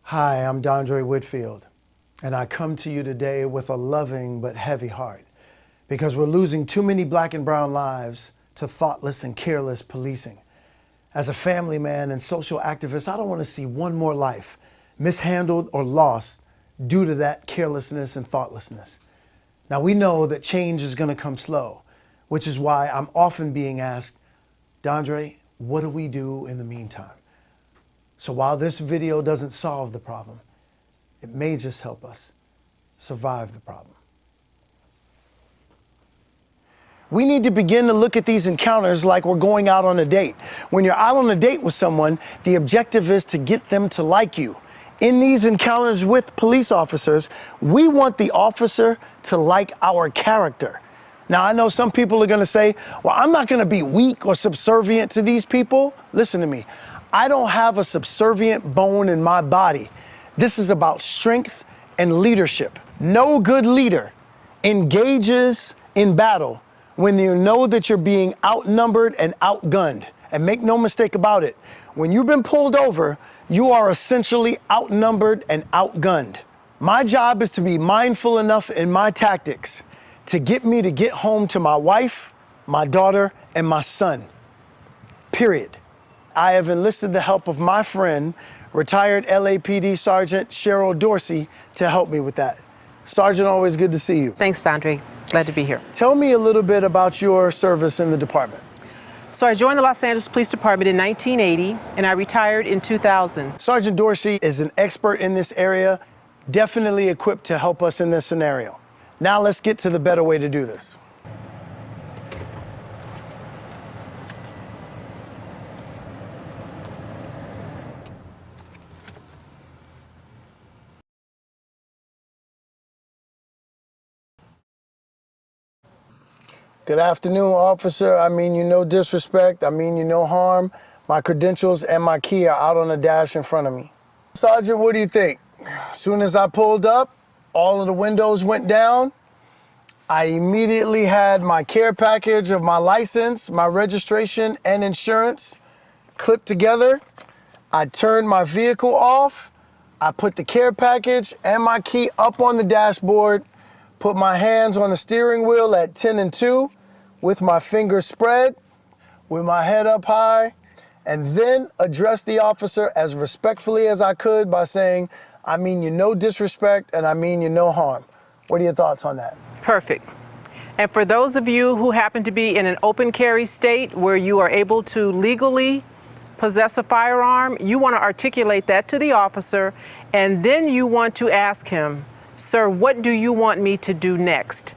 Hi, I'm Dondré Whitfield, and I come to you today with a loving but heavy heart because we're losing too many black and brown lives to thoughtless and careless policing. As a family man and social activist, I don't want to see one more life mishandled or lost due to that carelessness and thoughtlessness. Now, we know that change is going to come slow, which is why I'm often being asked, Dondré, what do we do in the meantime? So while this video doesn't solve the problem, it may just help us survive the problem. We need to begin to look at these encounters like we're going out on a date. When you're out on a date with someone, the objective is to get them to like you. In these encounters with police officers, we want the officer to like our character. Now, I know some people are going to say, well, I'm not going to be weak or subservient to these people. Listen to me. I don't have a subservient bone in my body. This is about strength and leadership. No good leader engages in battle when you know that you're being outnumbered and outgunned. And make no mistake about it, when you've been pulled over, you are essentially outnumbered and outgunned. My job is to be mindful enough in my tactics to get me to get home to my wife, my daughter, and my son. Period. I have enlisted the help of my friend, retired LAPD Sergeant Cheryl Dorsey, to help me with that. Sergeant, always good to see you. Thanks, Dondré. Glad to be here. Tell me a little bit about your service in the department. So I joined the Los Angeles Police Department in 1980, and I retired in 2000. Sergeant Dorsey is an expert in this area, definitely equipped to help us in this scenario. Now let's get to the better way to do this. Good afternoon, officer. I mean you no disrespect. I mean you no harm. My credentials and my key are out on the dash in front of me. Sergeant, what do you think? As soon as I pulled up, all of the windows went down. I immediately had my care package of my license, my registration, and insurance clipped together. I turned my vehicle off. I put the care package and my key up on the dashboard, put my hands on the steering wheel at 10 and 2 with my fingers spread, with my head up high, and then addressed the officer as respectfully as I could by saying, I mean you no disrespect and I mean you no harm. What are your thoughts on that? Perfect. And for those of you who happen to be in an open carry state where you are able to legally possess a firearm, you want to articulate that to the officer, and then you want to ask him, sir, what do you want me to do next?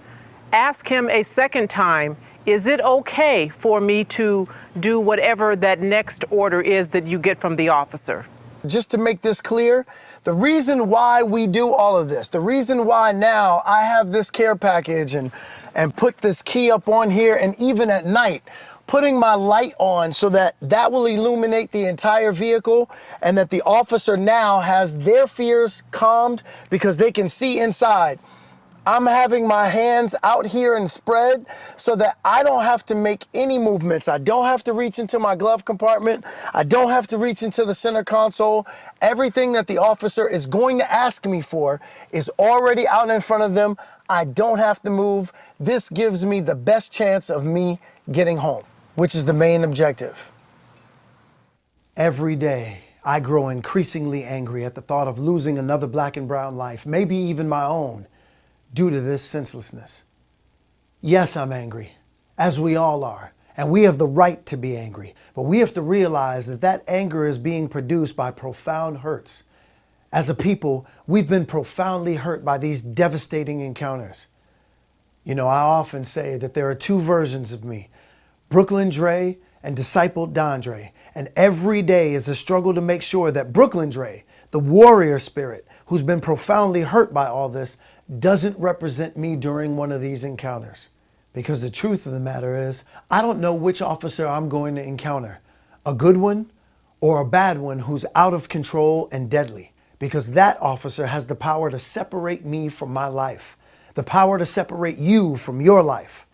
Ask him a second time, is it okay for me to do whatever that next order is that you get from the officer? Just to make this clear, the reason why we do all of this, the reason why now I have this care package and put this key up on here, and even at night, putting my light on so that will illuminate the entire vehicle, and that the officer now has their fears calmed because they can see inside. I'm having my hands out here and spread so that I don't have to make any movements. I don't have to reach into my glove compartment. I don't have to reach into the center console. Everything that the officer is going to ask me for is already out in front of them. I don't have to move. This gives me the best chance of me getting home, which is the main objective. Every day, I grow increasingly angry at the thought of losing another black and brown life, maybe even my own, due to this senselessness. Yes, I'm angry, as we all are, and we have the right to be angry, but we have to realize that that anger is being produced by profound hurts. As a people, we've been profoundly hurt by these devastating encounters. You know, I often say that there are two versions of me, Brooklyn Dre and Disciple Dondré, and every day is a struggle to make sure that Brooklyn Dre, the warrior spirit, who's been profoundly hurt by all this, doesn't represent me during one of these encounters. Because the truth of the matter is, I don't know which officer I'm going to encounter, a good one or a bad one who's out of control and deadly, because that officer has the power to separate me from my life, the power to separate you from your life.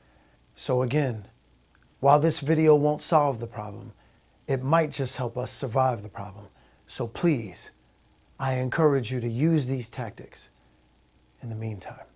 So again, While this video won't solve the problem, it might just help us survive the problem. So please, I encourage you to use these tactics in the meantime.